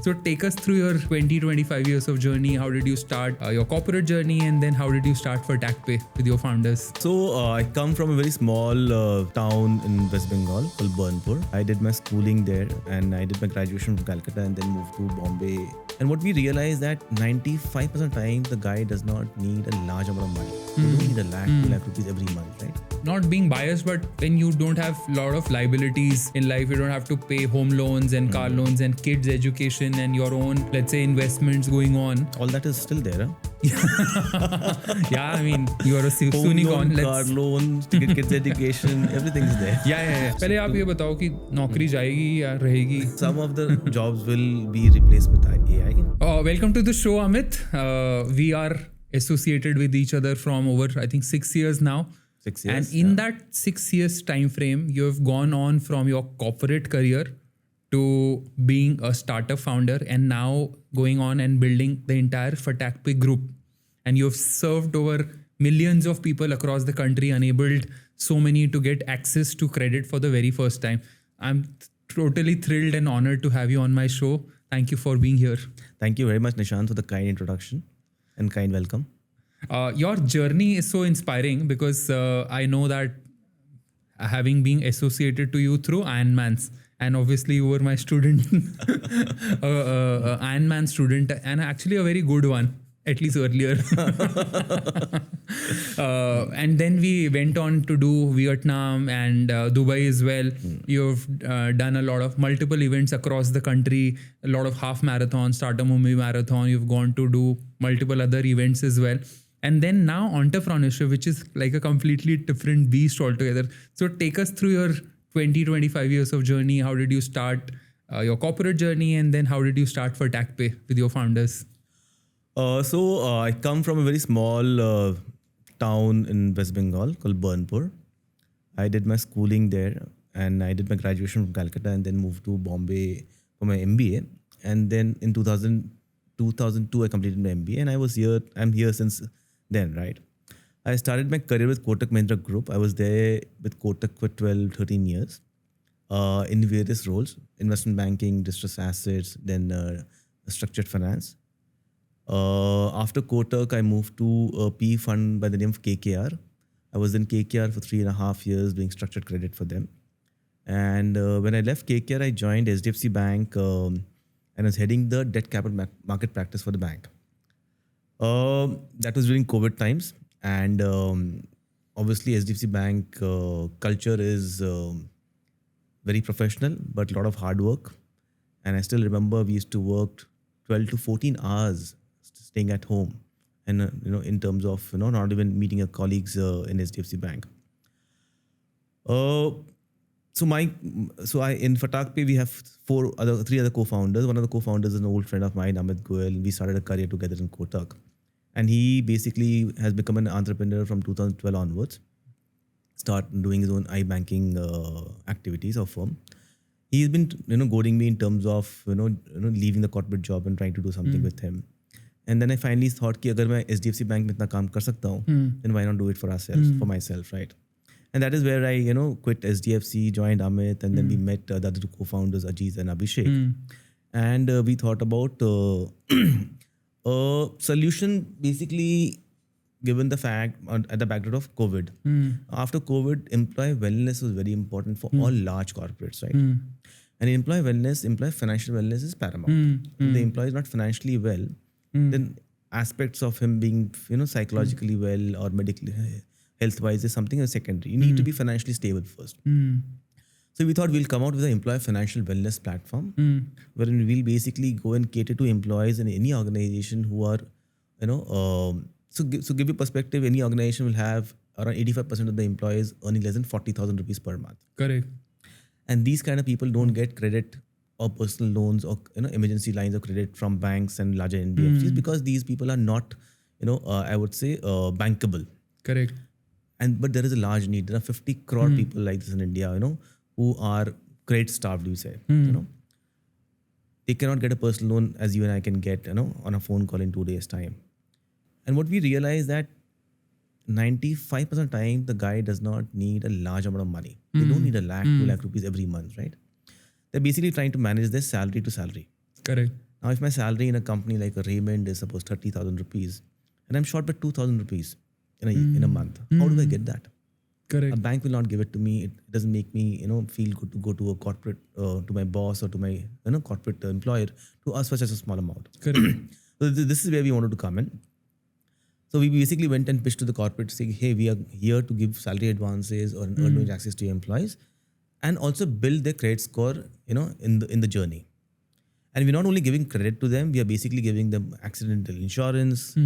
So take us through your 20-25 years of journey. How did you start your corporate journey, and then how did you start FatakPay with your founders? So I come from a very small town in West Bengal called Burnpur. I did my schooling there and I did my graduation from Calcutta and then moved to Bombay. And what we realized that 95% of the time the guy does not need a large amount of money. You don't need a lakh, 2 lakh rupees every month, right? Not being biased, but when you don't have a lot of liabilities in life, you don't have to pay home loans and car loans and kids' education and your own, let's say, investments going on. All that is still there, huh? Yeah, I mean, you are a Home Soonicorn. loan, car loan, kids' education, everything is there. Yeah. पहले आप ये बताओ कि नौकरी जाएगी या रहेगी? Some of the jobs will be replaced with AI. Welcome to the show, Amit. We are associated with each other from over, I think, 6 years now. 6 years. And in that 6 years time frame, you have gone on from your corporate career to being a startup founder and now going on and building the entire FatakPay group. And you've served over millions of people across the country, enabled so many to get access to credit for the very first time. I'm totally thrilled and honored to have you on my show. Thank you for being here. Thank you very much, Nishant, for the kind introduction and kind welcome. Your journey is so inspiring because I know that having been associated to you through Ironmans, and obviously you were my student, Ironman student, and actually a very good one, at least earlier. And then we went on to do Vietnam and Dubai as well. You've done a lot of multiple events across the country, a lot of half marathons, Startup Mumbai Marathon. You've gone to do multiple other events as well. And then now entrepreneurship, which is like a completely different beast altogether. So take us through your 20-25 years of journey. How did you start your corporate journey, and then how did you start FatakPay with your founders? So I come from a very small town in West Bengal called Burnpur. I did my schooling there and I did my graduation from Calcutta and then moved to Bombay for my MBA. And then in 2002 I completed my MBA and I'm here since then, right? I started my career with Kotak Mahindra Group. I was there with Kotak for 12-13 years in various roles: investment banking, distressed assets, then structured finance. After Kotak, I moved to a PE fund by the name of KKR. I was in KKR for 3.5 years doing structured credit for them. And when I left KKR, I joined HDFC Bank and I was heading the debt capital market practice for the bank. That was during COVID times. And obviously HDFC Bank culture is very professional, but a lot of hard work. And I still remember we used to work 12 to 14 hours staying at home, and in terms of not even meeting your colleagues in HDFC Bank. So in FatakPay we have three other co-founders. One of the co-founders is an old friend of mine, Amit Goel. We started a career together in Kotak, and he basically has become an entrepreneur from 2012 onwards. Start doing his own iBanking activities or firm. He's been goading me in terms of leaving the corporate job and trying to do something with him. And then I finally thought कि अगर मैं HDFC Bank में इतना काम कर सकता हूँ, then why not do it for ourselves, for myself, right? And that is where I quit SDFC, joined Amit, and then we met the other two co-founders, Ajiz and Abhishek. And we thought about a solution basically given the fact at the background of COVID. After COVID, employee wellness was very important for all large corporates, right? And employee financial wellness is paramount. If the employee is not financially well, then aspects of him being psychologically well or medically health-wise is something secondary. You need to be financially stable first. So we thought we'll come out with an employee financial wellness platform wherein we'll basically go and cater to employees in any organization who are, so give you perspective, any organization will have around 85% of the employees earning less than 40,000 rupees per month. Correct. And these kind of people don't get credit or personal loans or emergency lines of credit from banks and larger NBFCs because these people are not, I would say, bankable. Correct. But there is a large need. There are 50 crore people like this in India, who are credit starved, you say. They cannot get a personal loan as you and I can get, on a phone call in 2 days' time. And what we realize that 95% of the time, the guy does not need a large amount of money. They don't need a lakh, 2 lakh rupees every month, right? They're basically trying to manage their salary to salary. Correct. Now, if my salary in a company like a Raymond is suppose 30,000 rupees, and I'm short by 2,000 rupees in a month, how do I get that? Correct. A bank will not give it to me. It doesn't make me, feel good to go to a corporate, to my boss or to my, corporate employer to ask for such a small amount. Correct. So this is where we wanted to come in. So we basically went and pitched to the corporate saying, hey, we are here to give salary advances or earn access to your employees, and also build their credit score, in the journey. And we're not only giving credit to them, we are basically giving them accidental insurance,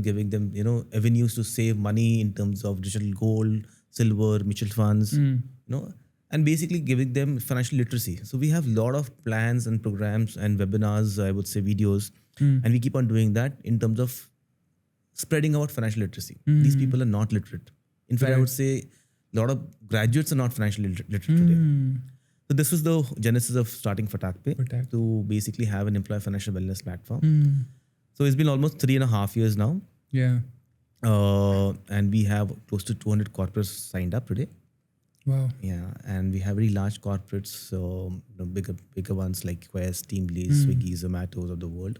giving them, avenues to save money in terms of digital gold, silver, mutual funds, and basically giving them financial literacy. So we have a lot of plans and programs and webinars, I would say videos, and we keep on doing that in terms of spreading out financial literacy. These people are not literate. In fact, I would say a lot of graduates are not financially literate today. So this was the genesis of starting FatakPay to basically have an employee financial wellness platform. So it's been almost 3.5 years now. Yeah. And we have close to 200 corporates signed up today. Wow. Yeah, and we have very large corporates, bigger ones like Quest, Teamlease, Swiggy, Zomatos of the world.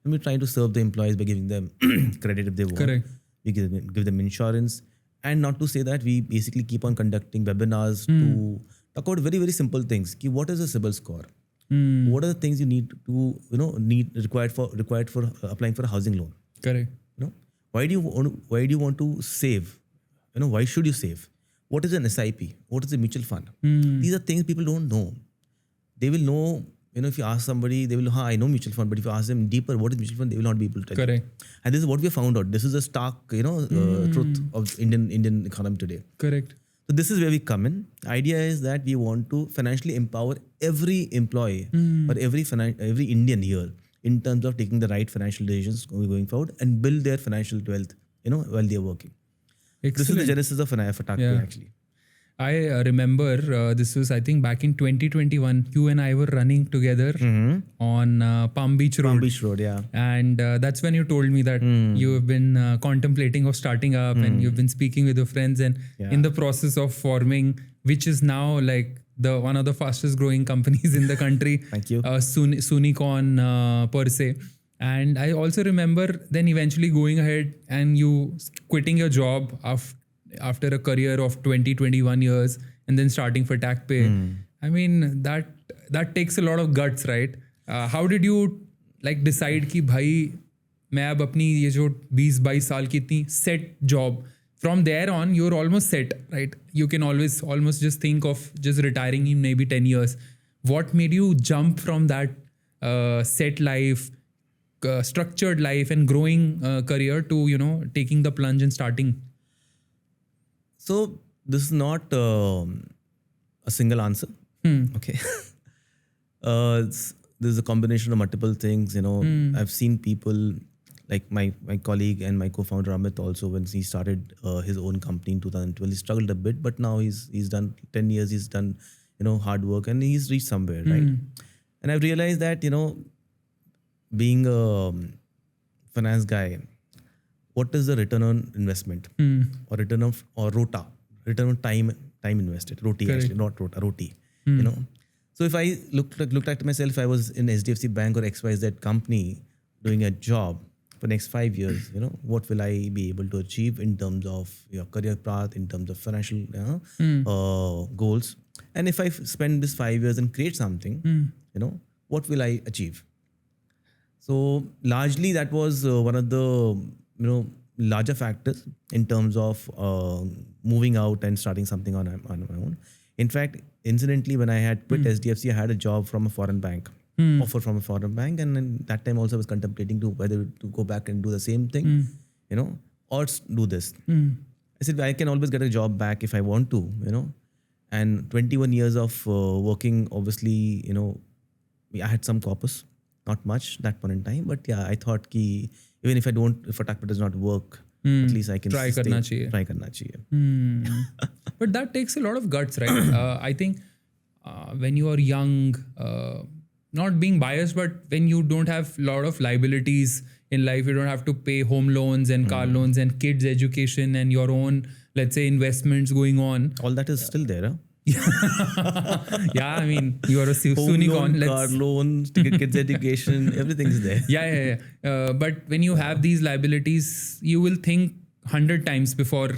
And we're trying to serve the employees by giving them credit if they want. Correct. We give them insurance. And not to say that, we basically keep on conducting webinars to talk about very, very simple things. What is a CIBIL score? What are the things you need to, required for applying for a housing loan? Correct. Why do you want to save? Why should you save? What is an SIP? What is a mutual fund? These are things people don't know. They will know, if you ask somebody, they will know, I know mutual fund, but if you ask them deeper, what is mutual fund, they will not be able to tell you. Correct. And this is what we have found out. This is a stark, truth of Indian economy today. Correct. So this is where we come in. Idea is that we want to financially empower every employee or every Indian here in terms of taking the right financial decisions going forward and build their financial wealth, while they are working. Excellent. This is the genesis of FatakPay actually. I remember this was, I think, back in 2021, you and I were running together on Palm Beach Road. Palm Beach Road, yeah. And that's when you told me that you have been contemplating of starting up and you've been speaking with your friends and in the process of forming, which is now like one of the fastest growing companies in the country. Thank you. Soonicorn per se. And I also remember then eventually going ahead and you quitting your job after a career of 20-21 years and then starting FatakPay. I mean, that takes a lot of guts, right? How did you decide कि भाई मैं अब अपनी ये जो 20-22 साल की इतनी set job, from there on you're almost set, right? You can almost just think of just retiring in maybe 10 years. What made you jump from that set life, structured life and growing career to taking the plunge and starting? So this is not a single answer. Okay. There's a combination of multiple things. I've seen people like my colleague and my co-founder Amit also, when he started his own company in 2012, he struggled a bit, but now he's done 10 years. He's done hard work and he's reached somewhere, right? And I've realized that being a finance guy, what is the return on investment or return on time invested? Roti, actually, not rota, roti. So if I looked at myself, if I was in HDFC Bank or XYZ company doing a job for next 5 years, what will I be able to achieve in terms of your career path, in terms of financial goals? And if I spend this 5 years and create something, what will I achieve? So largely that was one of the larger factors in terms of moving out and starting something on my own. In fact, incidentally, when I had quit SDFC, I had a job from a foreign bank, offer from a foreign bank, and then that time also I was contemplating to whether to go back and do the same thing, or do this. I said I can always get a job back if I want to, And 21 years of working, obviously, I had some corpus. Not much that point in time, but yeah, I thought ki even if FatakPay does not work, at least I can try karna chahiye. But that takes a lot of guts, right? I think when you are young, not being biased, but when you don't have a lot of liabilities in life, you don't have to pay home loans and car loans and kids' education and your own, let's say, investments going on. All that is still there, huh? Yeah, I mean, you are a Home Soonicorn. loan, car loan, kids' education, everything's there. Yeah. But when you have these liabilities, you will think 100 times before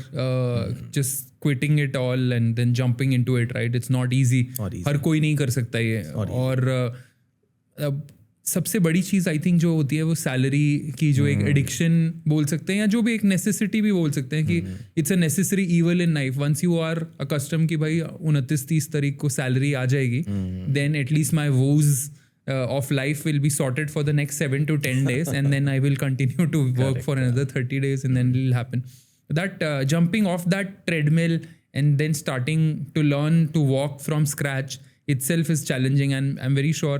just quitting it all and then jumping into it, right? It's not easy. Not easy. हर कोई नहीं कर सकता ये. और सबसे बड़ी चीज़ I think जो होती है वो सैलरी की जो एक एडिक्शन बोल सकते हैं या जो भी एक नेसेसिटी भी बोल सकते हैं कि it's a necessary evil in life. Once you are accustomed कि भाई 29-30 तारीख को सैलरी आ जाएगी, then at least my was of life will be sorted for the next 7 to 10 days and then I will continue to work for another 30 days and then it will happen. That jumping off that treadmill and then starting to learn to walk from scratch itself is challenging, and I'm very sure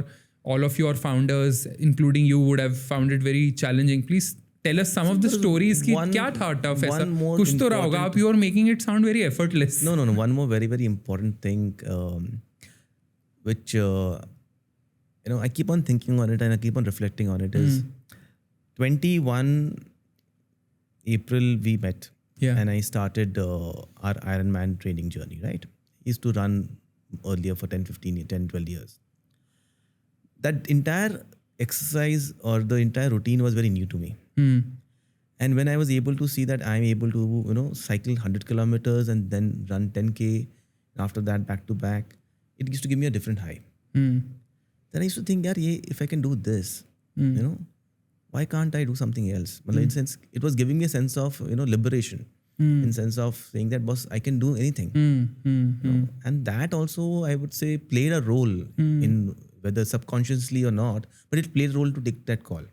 all of your founders, including you, would have found it very challenging. Please tell us some of the stories कि क्या था tough ऐसा. कुछ तो रहा होगा. आप you are making it sound very effortless. No. One more very, very important thing which I keep on thinking on it and I keep on reflecting on it is 21 April we met. Yeah. And I started our Ironman training journey, right? I used to run earlier for 10, 12 years. That entire exercise or the entire routine was very new to me. And when I was able to see that I'm able to, cycle 100 kilometers and then run 10K, after that back to back, it used to give me a different high. Then I used to think, if I can do this, why can't I do something else? In sense, it was giving me a sense of, liberation. In sense of saying that, boss, I can do anything. And that also, I would say, played a role in whether subconsciously or not, but it played a role to take that call.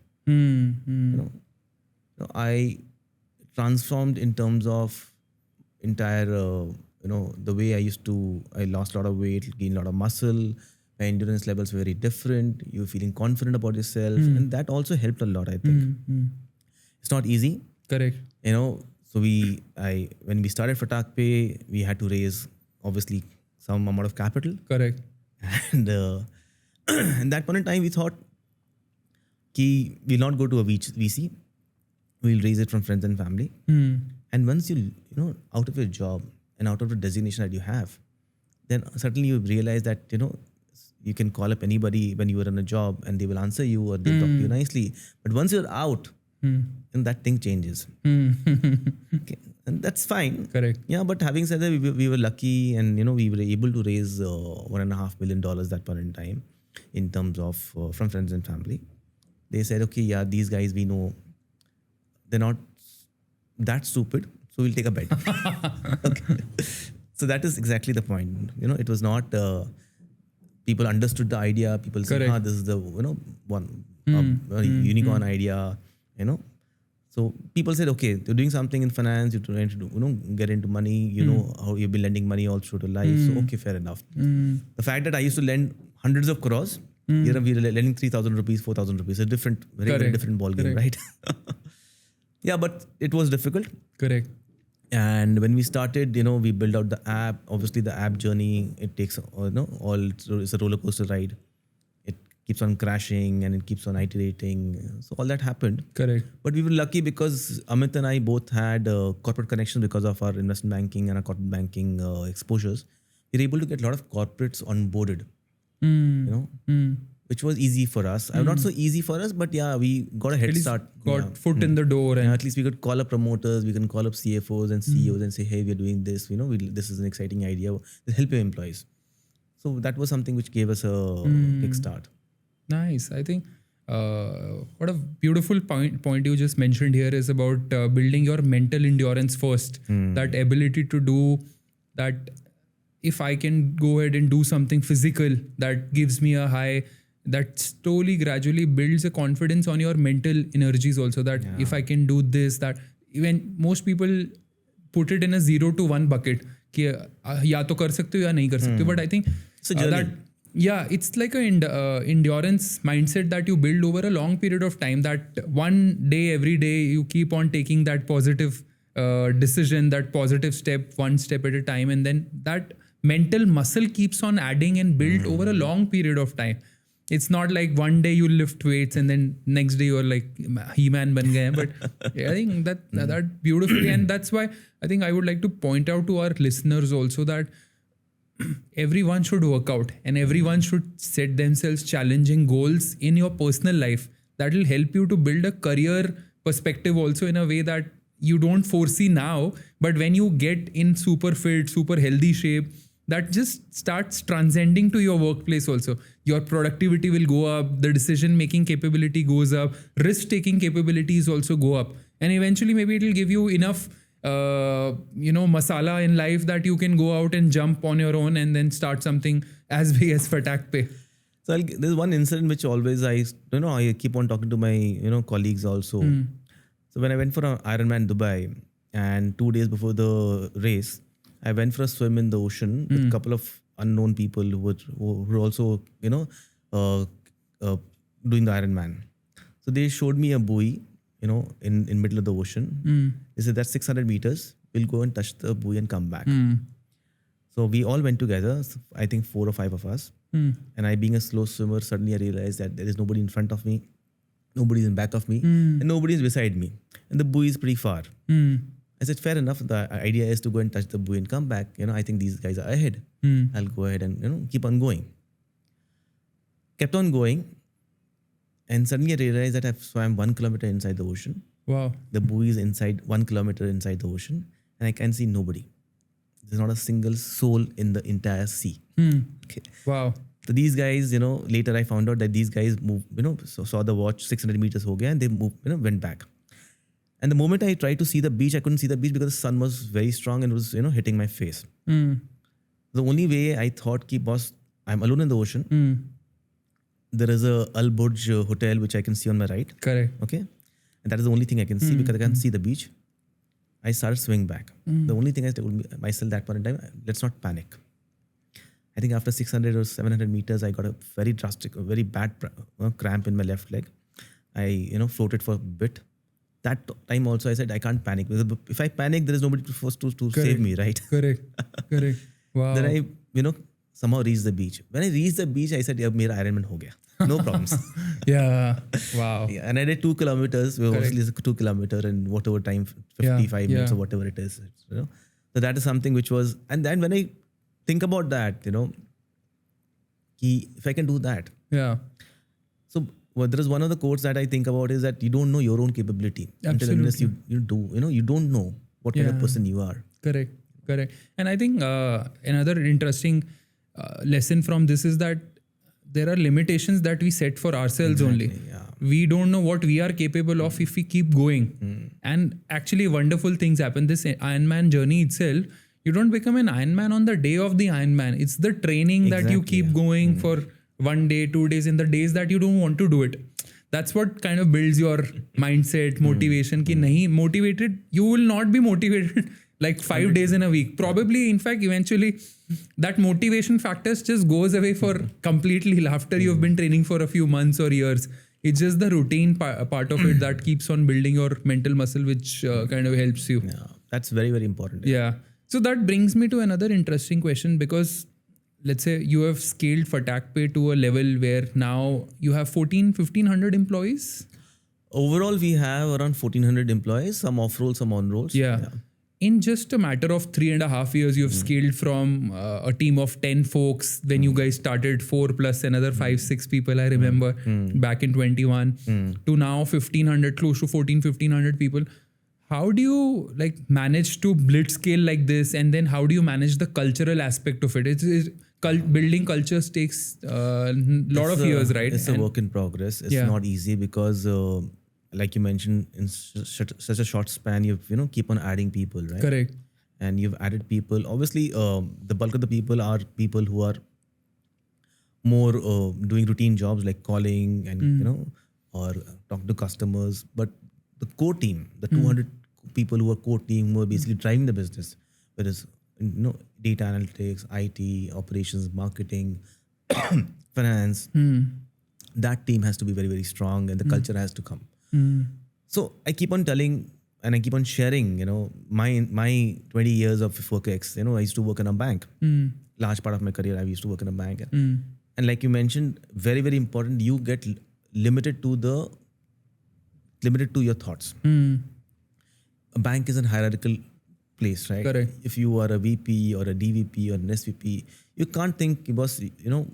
I transformed in terms of entire, the way I lost a lot of weight, gained a lot of muscle. My endurance levels were very different. You're feeling confident about yourself. And that also helped a lot, I think. It's not easy. Correct. So when we started FatakPay, we had to raise, obviously, some amount of capital. Correct. And at that point in time, we thought, we'll not go to a VC. We'll raise it from friends and family. And once you, out of your job and out of the designation that you have, then certainly you realize that, you can call up anybody when you are in a job and they will answer you or they'll talk to you nicely. But once you're out, then that thing changes. Okay. And that's fine. Correct. Yeah, but having said that, we were lucky and, we were able to raise $1.5 million that point in time in terms of from friends and family. They said, okay, these guys we know, they're not that stupid, so we'll take a bet. Okay. So that is exactly the point. It was not... people understood the idea. People said, this is the unicorn idea. So people said, okay, you're doing something in finance. You're trying to get into money. You know how you've been lending money all through the life. So okay, fair enough. The fact that I used to lend hundreds of crores, we're lending 3,000 rupees, 4,000 rupees. A different, very different ball game, right? Yeah, but it was difficult. Correct. And when we started, we built out the app. Obviously, the app journey, it takes, it's a roller coaster ride. It keeps on crashing and it keeps on iterating. So all that happened. Correct. But we were lucky because Amit and I both had corporate connections because of our investment banking and our corporate banking exposures. We were able to get a lot of corporates onboarded, which was easy for us. Not so easy for us, but we got a head start. Got foot in the door. And at least we could call up promoters, we can call up CFOs and CEOs and say, hey, we're doing this, this is an exciting idea. We'll help your employees. So that was something which gave us a kickstart. Nice. I think what a beautiful point you just mentioned here is about building your mental endurance first. That ability to do that. If I can go ahead and do something physical that gives me a high, that slowly, gradually builds a confidence on your mental energies also, that if I can do this, that even most people put it in a 0 to 1 bucket कि या तो कर सकते हो या नहीं कर सकते हो. But I think that it's like an endurance mindset that you build over a long period of time, that one day, every day you keep on taking that positive decision, that positive step, one step at a time, and then that mental muscle keeps on adding and built over a long period of time. It's not like one day you lift weights and then next day you're like He-Man ban gaye. But I think that beautifully, and that's why I think I would like to point out to our listeners also that everyone should work out and everyone should set themselves challenging goals in your personal life that will help you to build a career perspective also in a way that you don't foresee now, but when you get in super fit, super healthy shape, that just starts transcending to your workplace also. Your productivity will go up, the decision making capability goes up, risk taking capabilities also go up, and eventually maybe it will give you enough masala in life that you can go out and jump on your own and then start something as big as FatakPay. So there's one incident which always I keep on talking to my colleagues also. So when I went for an Ironman Dubai, and 2 days before the race, I went for a swim in the ocean with a couple of unknown people who were also doing the Ironman. So they showed me a buoy, in middle of the ocean. They said that's 600 meters. We'll go and touch the buoy and come back. So we all went together. I think 4 or 5 of us. And I, being a slow swimmer, suddenly I realized that there is nobody in front of me, nobody's in back of me, and nobody's beside me. And the buoy is pretty far. I said, fair enough. The idea is to go and touch the buoy and come back. I think these guys are ahead. I'll go ahead and keep on going. Kept on going. And suddenly I realized that I've swam 1 kilometer inside the ocean. Wow. The buoy is inside 1 kilometer inside the ocean. And I can see nobody. There's not a single soul in the entire sea. Okay. Wow. So these guys, later I found out that these guys moved, saw the watch 600 meters ho gaya, and they moved, went back. And the moment I tried to see the beach, I couldn't see the beach because the sun was very strong and it was, hitting my face. The only way I thought was, I'm alone in the ocean. There is a Al Burj hotel which I can see on my right. Correct. Okay. And that is the only thing I can see because I can't see the beach. I started swimming back. The only thing I told myself that point in time, let's not panic. I think after 600 or 700 meters, I got a very drastic, a very bad cramp in my left leg. I, floated for a bit. That time also I said, I can't panic because if I panic, there is nobody to save me, right? Correct. Wow. Then I, somehow reached the beach. When I reached the beach, I said, yeah, mera Ironman ho gaya. No problems. Yeah. Wow. Yeah, and I did 2 kilometers. Obviously, it's 2 kilometer in whatever time, 55 minutes or whatever it is. So that is something which was, and then when I think about that, if I can do that. Yeah. So there is one of the quotes that I think about is that you don't know your own capability until unless you do. You don't know what kind of person you are. Correct. And I think another interesting lesson from this is that there are limitations that we set for ourselves only. Yeah. We don't know what we are capable of if we keep going. And actually wonderful things happen. This Ironman journey itself, you don't become an Ironman on the day of the Ironman. It's the training that you keep going for 1 day, 2 days, in the days that you don't want to do it. That's what kind of builds your mindset, motivation. Ki nahi motivated, you will not be motivated like 5 days in a week. Probably, in fact, eventually that motivation factors just goes away for completely after you've been training for a few months or years. It's just the routine part of it that keeps on building your mental muscle, which kind of helps you. Yeah, that's very, very important. Yeah. So that brings me to another interesting question, because let's say you have scaled FatakPay to a level where now you have 1,500 employees. Overall, we have around 1,400 employees, some off-roll, some on-rolls. Yeah. In just a matter of 3.5 years, you've scaled from a team of 10 folks when you guys started, 4 plus another 5-6 people, I remember, back in 21, to now 1,500, close to 1,500 people. How do you manage to blitz scale like this? And then how do you manage the cultural aspect of it? Building cultures takes a lot of years, right? It's a work in progress. It's not easy because like you mentioned, in such a short span, you keep on adding people, right? Correct. And you've added people. Obviously, the bulk of the people are people who are more doing routine jobs like calling and or talking to customers. But the core team, the 200 people who are core team, who are basically driving the business, whether it's data analytics, IT, operations, marketing, finance. That team has to be very, very strong, and the culture has to come. So I keep on telling and I keep on sharing, my 20 years of WorkX. I used to work in a bank. Large part of my career, I used to work in a bank. And like you mentioned, very, very important, you get limited to your thoughts. A bank is a hierarchical workplace, right? Correct. If you are a VP or a DVP or an SVP, you can't think, boss, you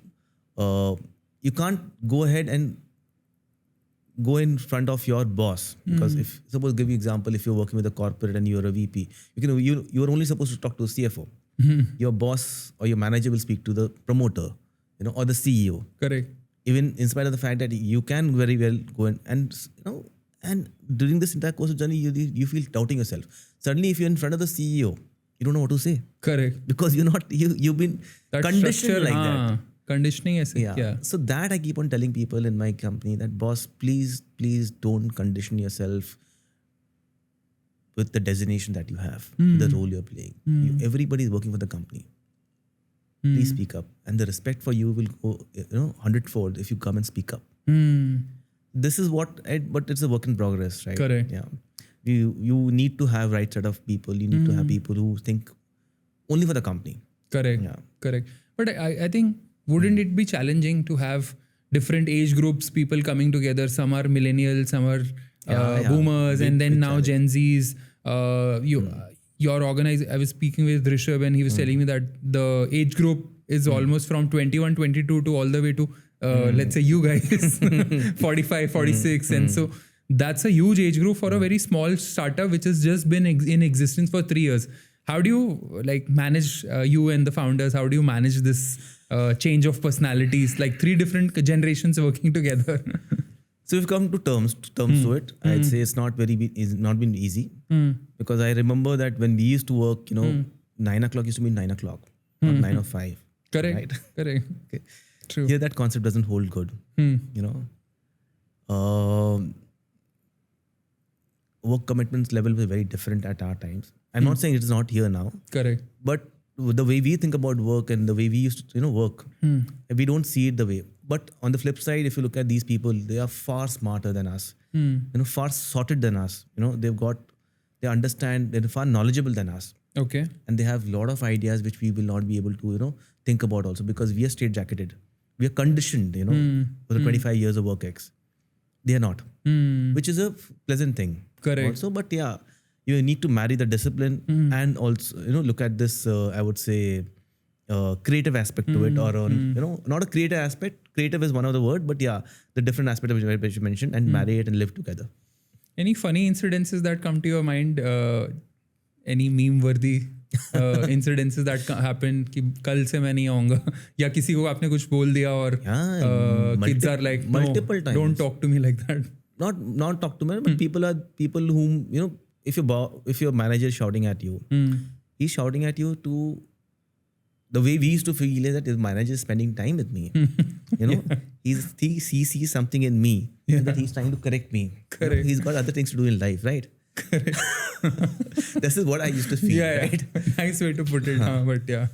can't go ahead and go in front of your boss, because if suppose give you example, if you're working with a corporate and you're a VP, you're only supposed to talk to a CFO. Your boss or your manager will speak to the promoter, or the CEO. Correct. Even in spite of the fact that you can very well go in and and during this entire course of journey, you feel doubting yourself. Suddenly, if you're in front of the CEO, you don't know what to say, Correct. because you've been That conditioned structure, like that. Conditioning is yeah. So that I keep on telling people in my company that, boss, please don't condition yourself with the designation that you have, the role you're playing. Everybody is working for the company. Please speak up, and the respect for you will go 100-fold if you come and speak up. This is but it's a work in progress, right? Correct. Yeah. You need to have right set of people. You need to have people who think only for the company. Correct. Yeah. Correct. But I think, wouldn't it be challenging to have different age groups, people coming together? Some are millennials, some are boomers, and then now Gen Zs. Your I was speaking with Rishabh, and he was telling me that the age group is almost from 21, 22 to all the way to, let's say you guys, 45, 46. And so that's a huge age group for a very small startup, which has just been in existence for 3 years. How do you manage, you and the founders, how do you manage this change of personalities, like 3 different generations working together? So we've come to terms to it. I'd say it's not been easy, because I remember that when we used to work, 9 o'clock used to be 9 o'clock, not 9 or 5. Correct. Right? Correct. Okay. True. Here that concept doesn't hold good. Work commitments level was very different at our times. I'm not saying it's not here now. Correct. But the way we think about work and the way we used to, work, we don't see it the way. But on the flip side, if you look at these people, they are far smarter than us, far sorted than us. They understand, they're far knowledgeable than us. Okay. And they have a lot of ideas which we will not be able to, think about also, because we are straight-jacketed. We are conditioned, for the 25 years of work X. They are not, which is a pleasant thing. Correct. Also, but yeah, you need to marry the discipline and also, look at this, I would say, creative aspect to it, or not a creative aspect. Creative is one of the word, but yeah, the different aspect of which you mentioned, and marry it and live together. Any funny incidences that come to your mind? Any meme-worthy incidences that happened कि कल से मैं नहीं आऊँगा, या किसी को आपने कुछ बोल दिया और kids are like, no, multiple times. Don't talk to me like that. Not talk to me, but people whom if your manager is shouting at you, he's shouting at you to the way we used to feel is that his manager is spending time with me. He sees something in me that he's trying to correct me. Correct. He's got other things to do in life, right? Correct. This is what I used to feel, right? Nice way to put it, but yeah.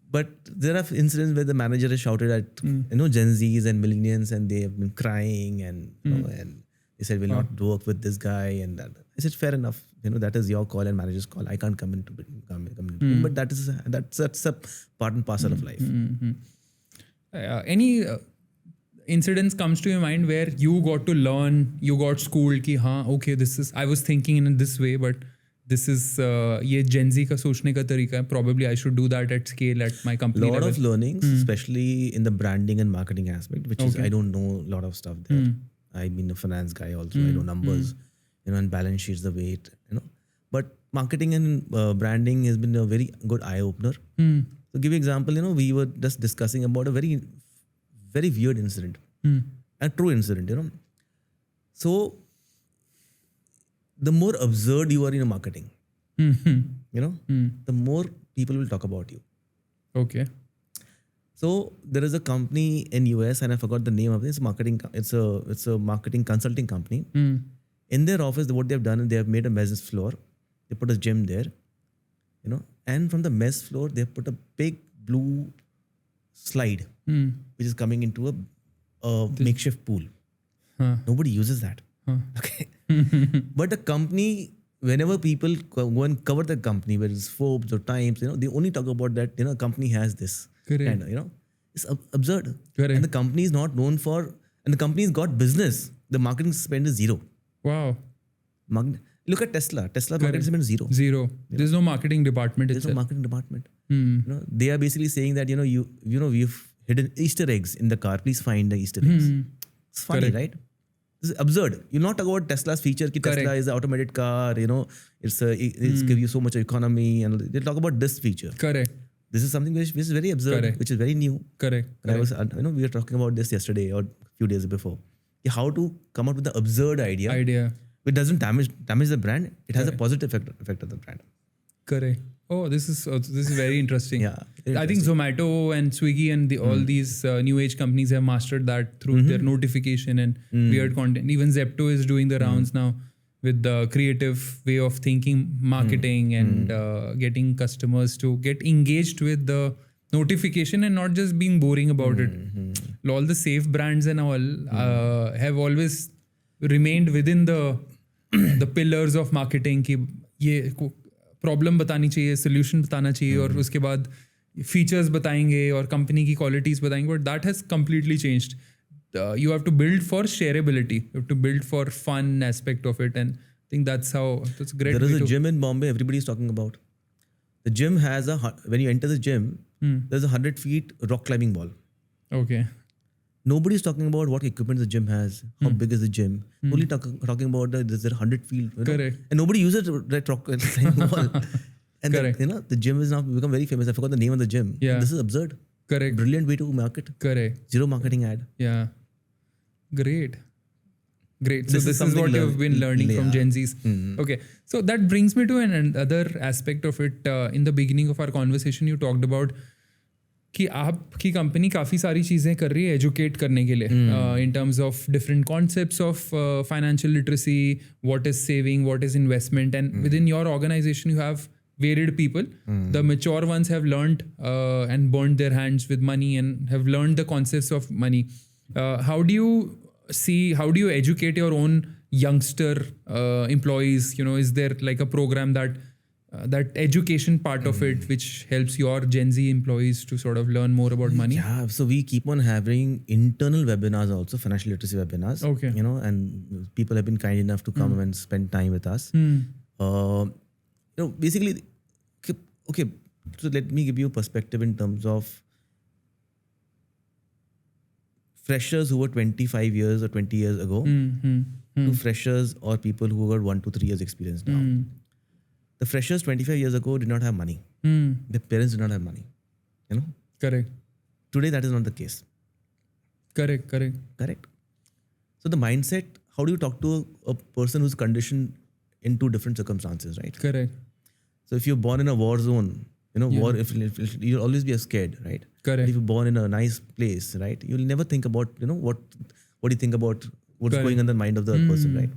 But there are incidents where the manager has shouted at Gen Zs and millennials, and they have been crying, and and they said, we'll not work with this guy and that. I said, fair enough. That is your call and manager's call. I can't come into it. But that's a part and parcel of life. Any incidents comes to your mind where you got to learn, you got schooled कि हाँ, okay, this is, I was thinking in this way, but this is ये Gen Z का सोचने का तरीका है. Probably I should do that at scale at my company level. Lot of learnings, especially in the branding and marketing aspect, which is I don't know a lot of stuff there. I've been a finance guy also. I know numbers, and balance sheets, the way it, But marketing and branding has been a very good eye opener. So give you example, we were just discussing about a very, very weird incident, a true incident, So the more absurd you are in marketing, the more people will talk about you. Okay. So there is a company in US, and I forgot the name of it. It's a marketing consulting company. In their office, what they have done is they have made a mess floor. They put a gym there, and from the mess floor, they put a big blue slide, which is coming into a makeshift pool. Nobody uses that. Okay. But the company, whenever people go and cover the company, whether it's Forbes or Times, they only talk about that, a company has this. Correct. And, it's absurd. Correct. And the company is not known for, and the company's got business. The marketing spend is zero. Wow. Look at Tesla. Tesla marketing spend zero. Zero. There's no marketing department There's no itself. marketing department. They are basically saying that we've hidden Easter eggs in the car. Please find the Easter eggs. It's funny, Correct. right? This is absurd. You'll not talk about Tesla's feature. Ki Tesla is an automated car. It's give you so much economy, and they talk about this feature. Correct. This is something which is very absurd, Correct. which is very new. Correct. And I was, we were talking about this yesterday or a few days before. How to come up with the absurd idea. It doesn't damage the brand. It has a positive effect on the brand. Correct. Oh, this is very interesting. Yeah, I think Zomato and Swiggy and all these new age companies have mastered that through their notification and weird content. Even Zepto is doing the rounds now with the creative way of thinking, marketing and getting customers to get engaged with the notification and not just being boring about it. All the safe brands and all have always remained within the pillars of marketing कि ये problem बतानी चाहिए, solution बताना चाहिए और उसके बाद features बताएंगे और कंपनी की क्वालिटीज बताएंगे. But that has completely changed. You have to build for shareability. You have to build for fun aspect of it, and I think that's a great. There is a gym in Bombay everybody is talking about. The gym has when you enter the gym, there's a 100 feet rock climbing wall. Okay. Nobody is talking about what equipment the gym has, how big is the gym. Only talking about there's 100 feet. Correct. And nobody uses that rock climbing wall. And the gym is now become very famous. I forgot the name of the gym. Yeah. This is absurd. Correct. Brilliant way to market. Correct. Zero marketing ad. Yeah. Great. So this is what you've been learning from Gen Zs. Okay. So that brings me to another aspect of it. In the beginning of our conversation, you talked about कि आपकी company काफ़ी सारी चीज़ें कर रही है educate करने के लिए in terms of different concepts of financial literacy, what is saving, what is investment, and within your organization you have varied people. The mature ones have learned and burned their hands with money and have learned the concepts of money. How do you educate your own youngster employees? Is there like a program that education part of it which helps your Gen Z employees to sort of learn more about money? Yeah, so we keep on having internal webinars also, financial literacy webinars. Okay. And people have been kind enough to come and spend time with us. Basically, okay, so let me give you a perspective in terms of freshers who were 25 years or 20 years ago to freshers or people who were 1 to 3 years experience now. The freshers 25 years ago did not have money. Their parents did not have money. Correct. Today, that is not the case. Correct. So the mindset, how do you talk to a person who's conditioned in two different circumstances, right? Correct. So if you're born in a war zone, war, if you'll always be scared, right? Correct. But if you're born in a nice place, right? You'll never think about, what do you think about what's going on in the mind of the other person, right?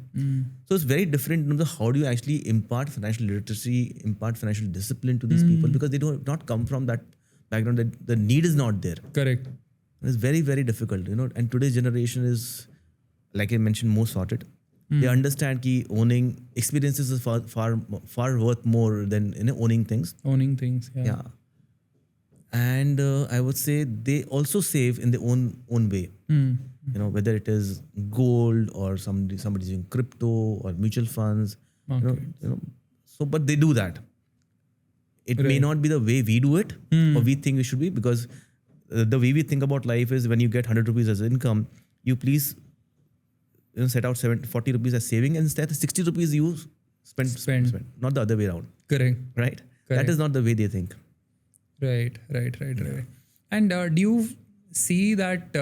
So it's very different in terms of how do you actually impart financial literacy, impart financial discipline to these people, because they do not come from that background. That the need is not there. Correct. It's very, very difficult, And today's generation is, like I mentioned, more sorted. They understand that owning experiences is far worth more than owning things. Owning things, yeah. And I would say they also save in their own way. Whether it is gold or somebody's using crypto or mutual funds. So, but they do that. It may not be the way we do it or we think we should be, because the way we think about life is when you get 100 rupees as income, you please set out 40 rupees as saving, and instead 60 rupees you spend, not the other way around. Correct. Right? That is not the way they think. Right. And do you see that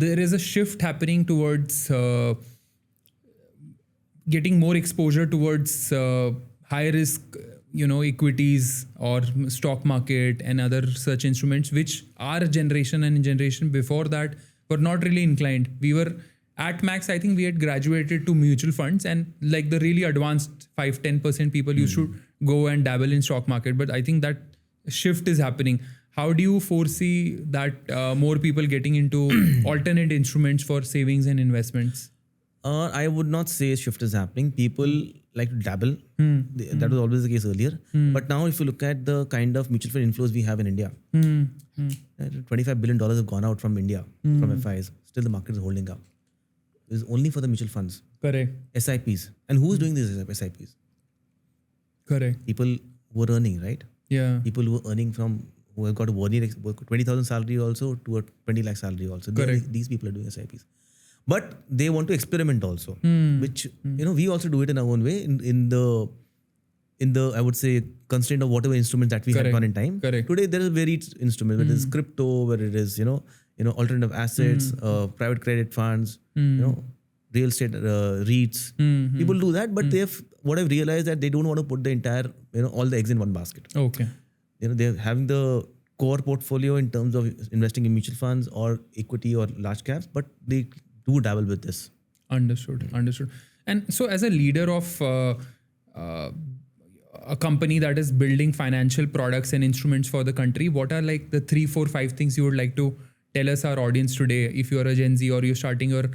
there is a shift happening towards getting more exposure towards high risk, equities or stock market and other such instruments, which our generation and generation before that were not really inclined. We were at max, I think we had graduated to mutual funds, and like the really advanced 5-10% people used to go and dabble in stock market. But I think that shift is happening. How do you foresee that more people getting into alternate instruments for savings and investments? I would not say shift is happening. People like to dabble. That was always the case earlier. But now if you look at the kind of mutual fund inflows we have in India, $25 billion have gone out from India, from FIs. Still the market is holding up. is only for the mutual funds, Correct. SIPs. And who's doing these SIPs? Correct. People who are earning, right? Yeah. People who are earning who have got a 1 year, 20,000 salary also to a 20 lakh salary also. Correct. These people are doing SIPs. But they want to experiment also, which, we also do it in our own way in the, I would say, constraint of whatever instruments that we have done in time. Correct. Today, there are varied instruments, whether it's crypto, whether it is, alternative assets, private credit funds, real estate REITs. People do that, but what I've realized that they don't want to put the entire, all the eggs in one basket. Okay. They're having the core portfolio in terms of investing in mutual funds or equity or large caps, but they do dabble with this. Understood. And so as a leader of a company that is building financial products and instruments for the country, what are like the 3, 4, 5 things you would like to tell us, our audience today, if you're a Gen Z or you're starting your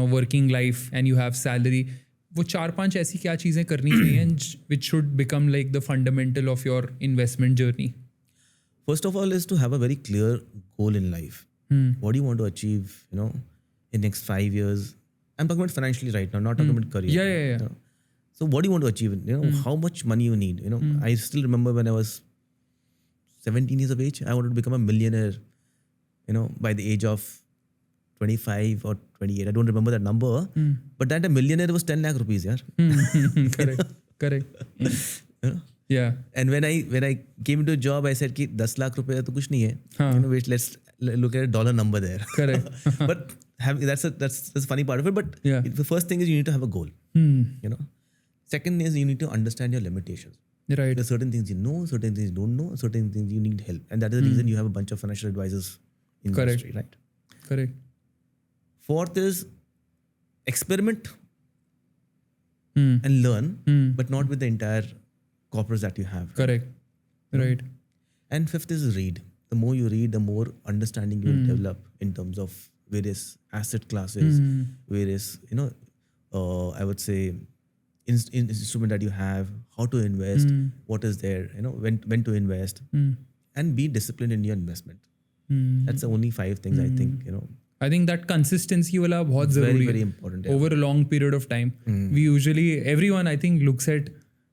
working life and you have salary, वो 4-5 ऐसी क्या चीजें करनी चाहिए which should become like the fundamental of your investment journey? First of all is to have a very clear goal in life. What do you want to achieve, in next 5 years? I'm talking about financially right now, not talking about career. Yeah. So what do you want to achieve? How much money you need? I still remember when I was 17 years of age, I wanted to become a millionaire, by the age of 25 or 28. I don't remember that number. But that a millionaire was 10 lakh rupees, yeah. Correct. Yeah. And when I came into a job, I said कि 10 lakh रुपए तो कुछ नहीं है. Wait, let's look at a dollar number there. Correct. But that's the funny part of it. But yeah. The first thing is you need to have a goal. Second is you need to understand your limitations. Right. There are certain things you know, certain things you don't know, certain things you need help. And that is the reason you have a bunch of financial advisors in the industry, right? Correct. Fourth is experiment and learn, but not with the entire corpus that you have. Correct. Right. And fifth is read. The more you read, the more understanding you will develop in terms of various asset classes, various, I would say, instrument that you have, how to invest, what is there, when to invest, and be disciplined in your investment. That's the only 5 things I think, I think that consistency wala bahut zaruri very important. Yeah. Over a long period of time. We usually, everyone I think looks at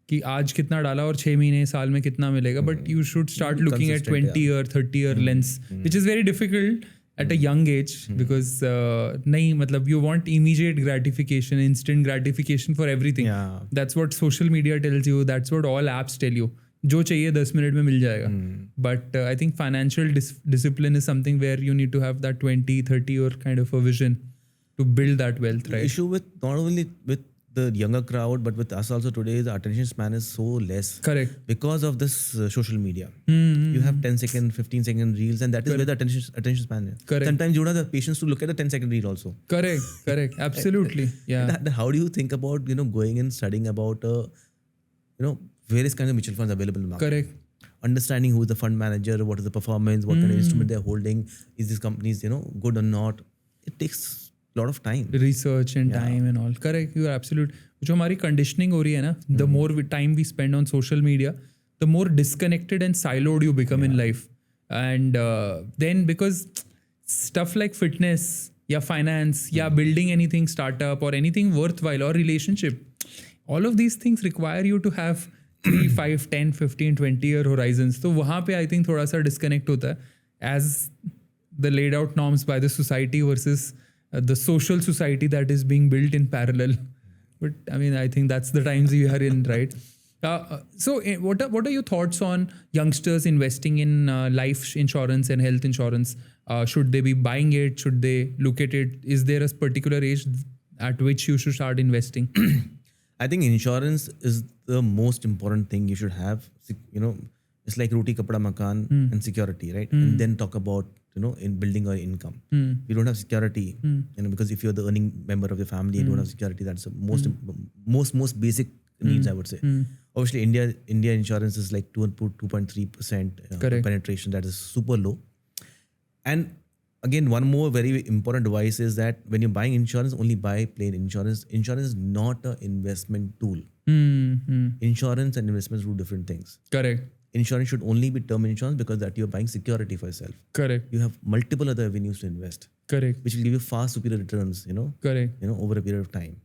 कि आज कितना डाला और 6 महीने साल में कितना मिलेगा, but you should start looking at 20 year 30 year lens, which is very difficult at a young age because नहीं मतलब you want immediate gratification, instant gratification for everything. Yeah. That's what social media tells you, that's what all apps tell you. जो चाहिए 10 minute में मिल जाएगा. But I think financial discipline is something where you need to have that 20 30 or kind of a vision to build that wealth, right? The issue with not only with the younger crowd but with us also today, the attention span is so less. Correct. Because of this social media. You have 10-second, 15-second reels, and that is where the attention span is. Correct. Sometimes you don't have the patience to look at a 10-second reel also. Correct. Absolutely. Yeah. How do you think about going and studying about various kinds of mutual funds available in the market? Correct. Understanding who is the fund manager, what is the performance, what kind of instrument they're holding, is these companies good or not? It takes a lot of time. Research and time and all. Correct. You are absolute. जो हमारी conditioning हो रही है ना, the more time we spend on social media, the more disconnected and siloed you become in life. And then because stuff like fitness, या finance, या building anything startup or anything worthwhile or relationship, all of these things require you to have 3, 5, 10, 15, 20 year horizons. तो वहाँ पे I think थोड़ा सा disconnect होता है as the laid out norms by the society versus the social society that is being built in parallel. But I mean, I think that's the times we are in, right? So what are your thoughts on youngsters investing in life insurance and health insurance? Should they be buying it? Should they look at it? Is there a particular age at which you should start investing? I think insurance is the most important thing you should have. It's like roti, kapda, makan and security, right? And then talk about, in building your income. You don't have security, because if you're the earning member of the family, you don't have security. That's the most basic needs, I would say. Obviously, India insurance is like 2.3% penetration. That is super low. And again, one more very important advice is that when you're buying insurance, only buy plain insurance. Insurance is not an investment tool. Insurance and investments do different things. Correct. insurance should only be term insurance because that you're buying security for yourself. Correct. You have multiple other avenues to invest, Correct. which will give you far superior returns, Correct. over a period of time.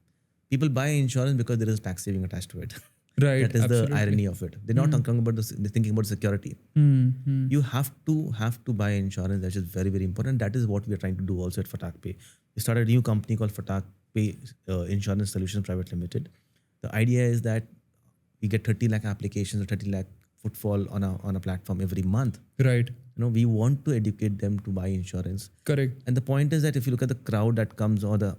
People buy insurance because there is tax saving attached to it. Right. That is absolutely. the irony of it. They're not thinking about they're thinking about security. You have to buy insurance. That is very, very important. That is what we are trying to do also at FatakPay. We started a new company called FatakPay Insurance Solutions Private Limited. The idea is that we get 30 lakh applications or 30 lakh footfall on a platform every month. Right. We want to educate them to buy insurance. Correct. And the point is that if you look at the crowd that comes or the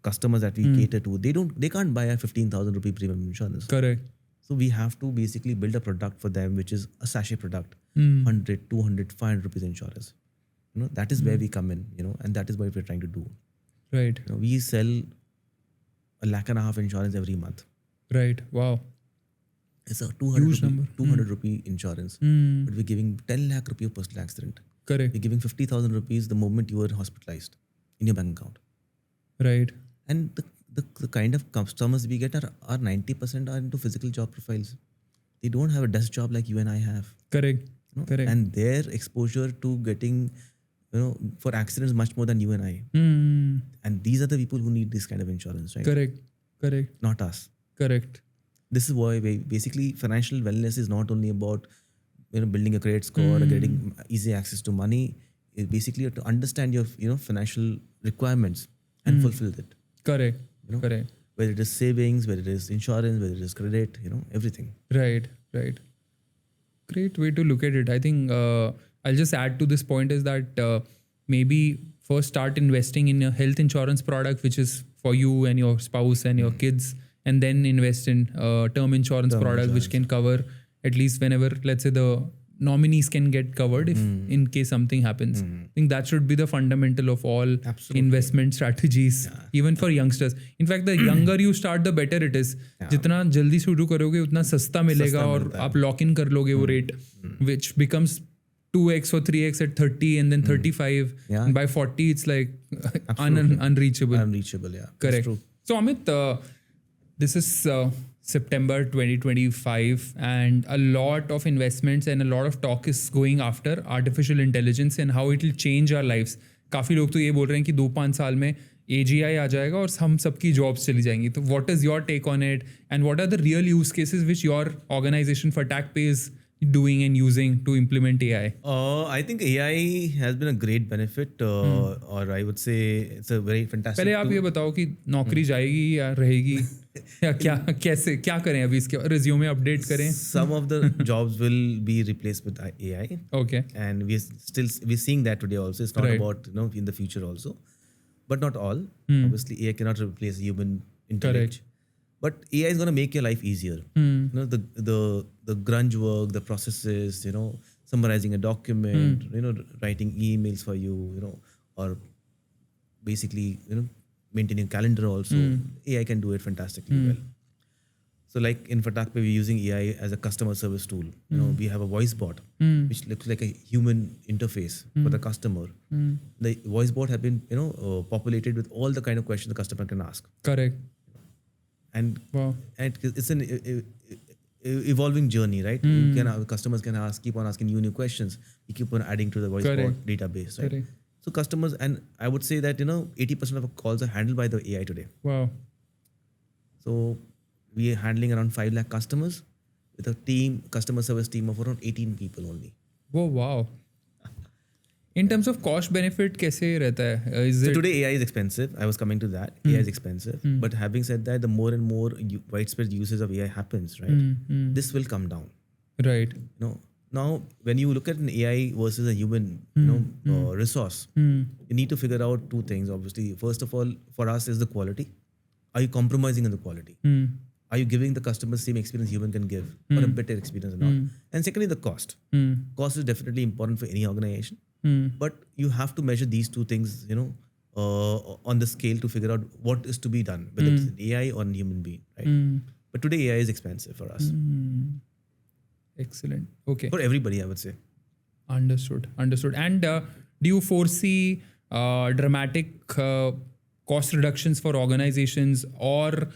customers that we cater to, they can't buy a 15,000 rupee premium insurance. Correct. So we have to basically build a product for them, which is a sachet product, 100, 200, 500 rupees insurance. That is where we come in, and that is what we're trying to do. Right. We sell 1.5 lakh insurance every month. Right. Wow. It's a 200 Huge rupee, number. 200 rupee insurance, but we're giving 10 lakh rupee of personal accident. Correct. We're giving 50,000 rupees the moment you were hospitalized in your bank account. Right. And the kind of customers we get are 90% are into physical job profiles. They don't have a desk job like you and I have. Correct. Correct. And their exposure to getting, for accidents much more than you and I. And these are the people who need this kind of insurance, right? Correct. Correct. Not us. Correct. This is why basically financial wellness is not only about building a credit score or getting easy access to money. It basically to understand your financial requirements and fulfill it. Correct. Correct. Whether it is savings, whether it is insurance, whether it is credit, everything. Right. Right. Great way to look at it. I think I'll just add to this point is that maybe first start investing in a health insurance product, which is for you and your spouse and your kids, and then invest in a term insurance product, which can cover at least whenever, let's say, the nominees can get covered if in case something happens. I think that should be the fundamental of all investment strategies, even for youngsters. In fact, the younger you start, the better it is. जितना जल्दी शुरू करोगे उतना सस्ता मिलेगा और आप lock in कर लोगे वो rate, which becomes 2x or 3x at 30 and then 35. And by 40, it's like unreachable. Unreachable, yeah. Correct. So Amit, this is September 2025 and a lot of investments and a lot of talk is going after artificial intelligence and how it will change our lives. काफ़ी लोग तो ये बोल रहे हैं कि 2-5 साल में AGI आ जाएगा और हम सबकी jobs चली जाएंगी. तो what is your take on it and what are the real use cases which your organization FatakPay is doing and using to implement AI? I think AI has been a great benefit or I would say it's a very fantastic पहले आप ये बताओ कि नौकरी जाएगी या रहेगी या क्या करें अभी इसके रिज्यूमे अपडेट करें? Some of the jobs will be replaced with AI. Okay. And we're seeing that today also. It's not about in the future also, but not all. Obviously, AI cannot replace human intellect. Correct. But AI is going to make your life easier. The grunge work, the processes, summarizing a document, writing emails for you, or basically, maintaining calendar also. AI can do it fantastically well. So like in FatakPay, we're using AI as a customer service tool. We have a voice bot, which looks like a human interface for the customer. The voice bot have been, populated with all the kind of questions the customer can ask. Correct. And Wow. and it's an evolving journey, right? Customers can keep on asking you new questions. You keep on adding to the voice bot database, right? Correct. So customers, and I would say that 80% of our calls are handled by the AI today. Wow. So we are handling around 5 lakh customers with a customer service team of around 18 people only. Whoa, wow. In terms of cost benefit, कैसे रहता है? So today AI is expensive. I was coming to that. AI is expensive. But having said that, the more and more widespread usage of AI happens, right? This will come down. Right. Now, when you look at an AI versus a human, resource, you need to figure out two things. Obviously, first of all, for us is the quality. Are you compromising on the quality? Are you giving the customer the same experience human can give, or a better experience or not? And secondly, the cost. Cost is definitely important for any organization. But you have to measure these two things, on the scale to figure out what is to be done, whether it's an AI or a human being, right? But today AI is expensive for us. Excellent. Okay. For everybody, I would say. Understood. And do you foresee dramatic cost reductions for organizations or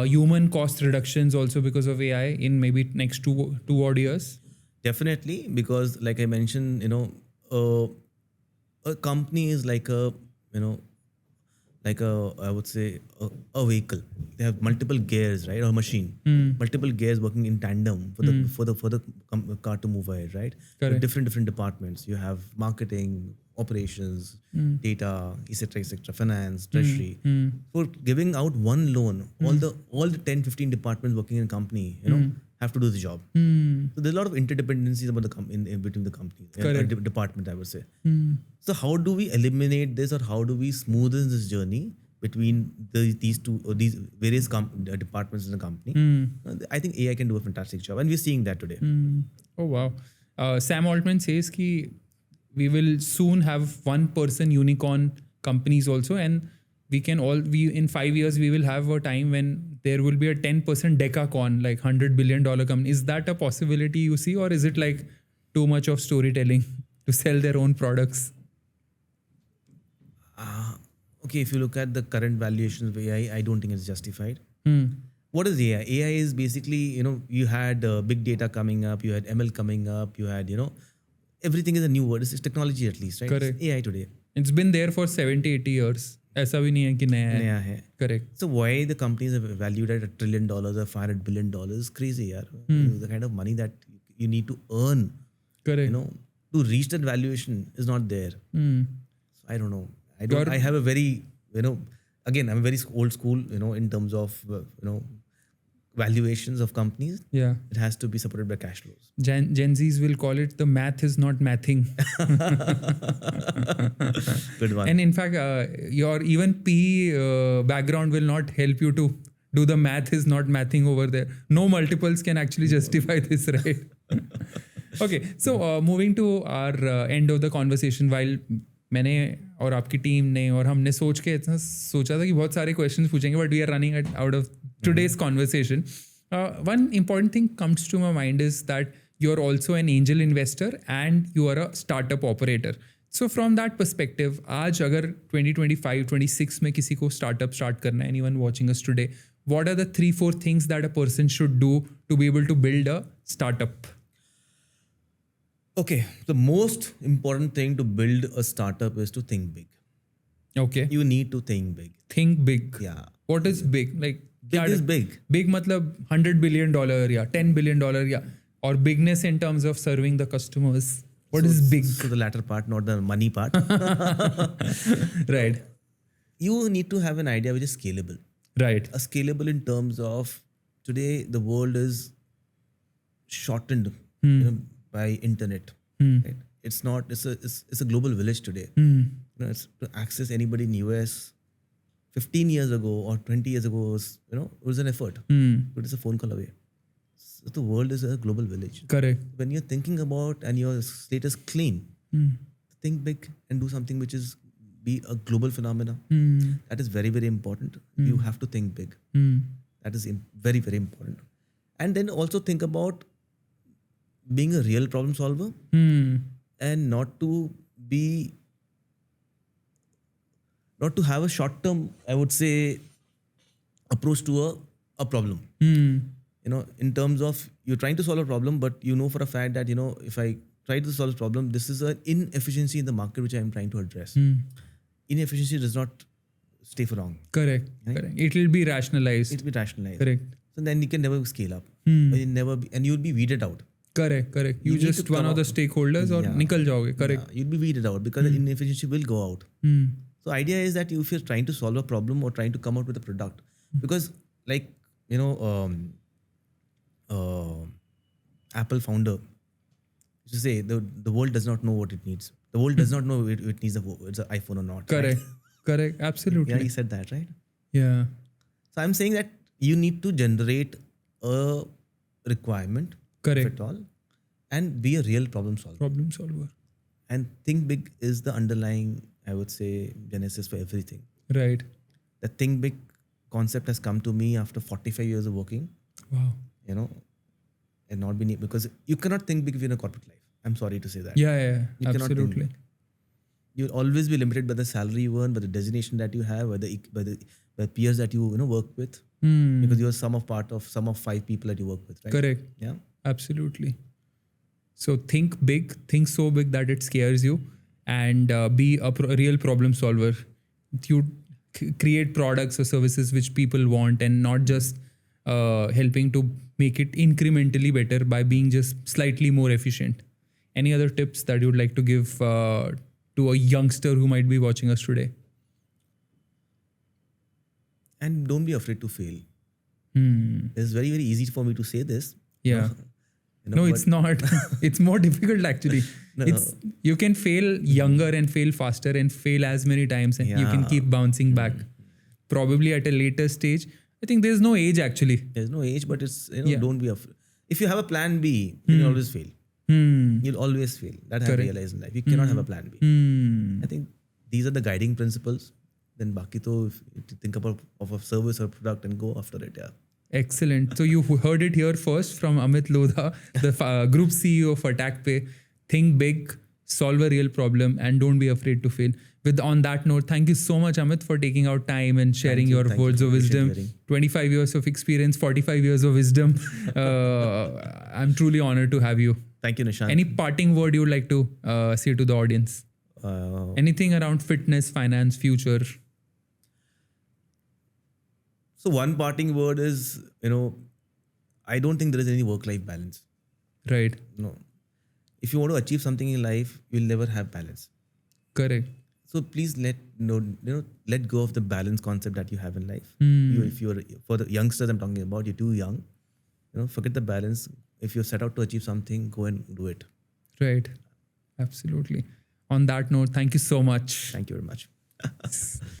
human cost reductions also because of AI in maybe next two odd years? Definitely, because like I mentioned, a company is like you know, like I would say a vehicle. They have multiple gears, right? Or a machine, multiple gears working in tandem for the car to move ahead, right? You have Correct. different departments. You have marketing, operations, data, etc., finance, treasury. For giving out one loan, all the 10, 15 departments working in a company, have to do the job. So there's a lot of interdependencies about in between the company Correct. department, I would say. So how do we eliminate this, or how do we smoothen this journey between these two or these various departments in the company? I think AI can do a fantastic job, and we're seeing that today. Oh wow. Sam Altman says ki we will soon have one person unicorn companies also, and we in 5 years we will have a time when there will be a 10% decacorn, like $100 billion company. Is that a possibility you see, or is it like too much of storytelling to sell their own products? Okay, if you look at the current valuations of AI, I don't think it's justified. What is AI? AI is basically, you had big data coming up, you had ML coming up, you had, everything is a new word. It's technology at least, right? Correct. It's AI today. It's been there for 70-80 years. ऐसा भी नहीं है कि नया है. नया है. Correct. So why the companies are valued at $1 trillion or $500 billion is crazy, yaar. The kind of money that you need to earn, Correct. to reach that valuation is not there. So I don't know. I have a very, again, I'm very old school, in terms of, valuations of companies. Yeah. It has to be supported by cash flows. Gen Zs will call it the math is not mathing. Good one. And in fact, your even PE background will not help you to do the math is not mathing over there. No multiples can actually justify this, right? Okay, so moving to our end of the conversation, while मैंने और आपकी team ने और हमने सोच के इतना सोचा था कि बहुत सारे क्वेश्चंस पूछेंगे, but we are running out of today's conversation. One important thing comes to my mind is that you're also an angel investor and you are a startup operator. So from that perspective, आज अगर 2025-26 में किसी को startup start करना है, anyone watching us today, what are the 3-4 things that a person should do to be able to build a startup? Okay, the most important thing to build a startup is to think big. Okay. You need to think big. Think big. Yeah. What is big? Like Big is big. Big matlab $100 billion या $10 billion या, or bigness in terms of serving the customers. What is big? So the latter part, not the money part. Right. You need to have an idea which is scalable. Right. A scalable in terms of today the world is shortened by internet. Right? It's not. It's a global village today. It's to access anybody in US. 15 years ago or 20 years ago was, it was an effort. But it's a phone call away. So the world is a global village. Correct. When you're thinking about and your slate is clean, think big and do something which is be a global phenomena. That is very, very important. You have to think big. That is very, very important. And then also think about being a real problem solver and not to have a short-term, I would say, approach to a problem. In terms of you're trying to solve a problem, but you know for a fact that, if I try to solve a problem, this is an inefficiency in the market which I am trying to address. Inefficiency does not stay for long. Correct. Right? Correct. It will be rationalized. It will be rationalized. Correct. So then you can never scale up. And you'll be weeded out. Correct. Correct. You just one of the stakeholders or निकल जाओगे. Correct. Yeah, you'll be weeded out because the inefficiency will go out. So idea is that if you're trying to solve a problem or trying to come out with a product, because like, Apple founder used to say the world does not know what it needs. The world does not know it needs it's an iPhone or not. Correct. Right? Correct. Absolutely. Yeah, he said that, right? Yeah. So I'm saying that you need to generate a requirement, Correct. if at all, and be a real problem solver. Problem solver. And think big is the underlying, I would say, genesis for everything. Right. The think big concept has come to me after 45 years of working. Wow. And not being, because you cannot think big if you're in a corporate life. I'm sorry to say that. Yeah. You cannot think Absolutely. big. You'll always be limited by the salary you earn, by the designation that you have, by the peers that you work with, because you're sum of 5 people that you work with, right? Correct. Yeah. Absolutely. So think big, think so big that it scares you, and be a real problem solver. You create products or services which people want, and not just helping to make it incrementally better by being just slightly more efficient. Any other tips that you would like to give to a youngster who might be watching us today? And don't be afraid to fail. Hmm. It's very, very easy for me to say this. Yeah. You know, No, but it's not. It's more difficult actually. No. It's you can fail younger and fail faster and fail as many times, and you can Yeah. keep bouncing back. Probably at a later stage. I think there's no age actually. There's no age, but it's, Yeah. don't be afraid. If you have a plan B, you'll always fail. Hmm. You'll always fail. That I have Correct. realized in life. You cannot have a plan B. Hmm. I think these are the guiding principles. Then baki to, if you think about of a service or product and go after it, yeah. Excellent. So you heard it here first from Amit Lodha, the group CEO of FatakPay. Think big, solve a real problem, and don't be afraid to fail. On that note, thank you so much, Amit, for taking out time and sharing you. your Thank you words for of wisdom. sharing. 25 years of experience, 45 years of wisdom. I'm truly honored to have you. Thank you, Nishant. Any parting word you would like to say to the audience? Anything around fitness, finance, future? So one parting word is, I don't think there is any work-life balance. Right. No. If you want to achieve something in life, you'll never have balance. Correct. So please let go of the balance concept that you have in life. If you're, for the youngsters I'm talking about, you're too young. Forget the balance. If you're set out to achieve something, go and do it. Right. Absolutely. On that note, thank you so much. Thank you very much.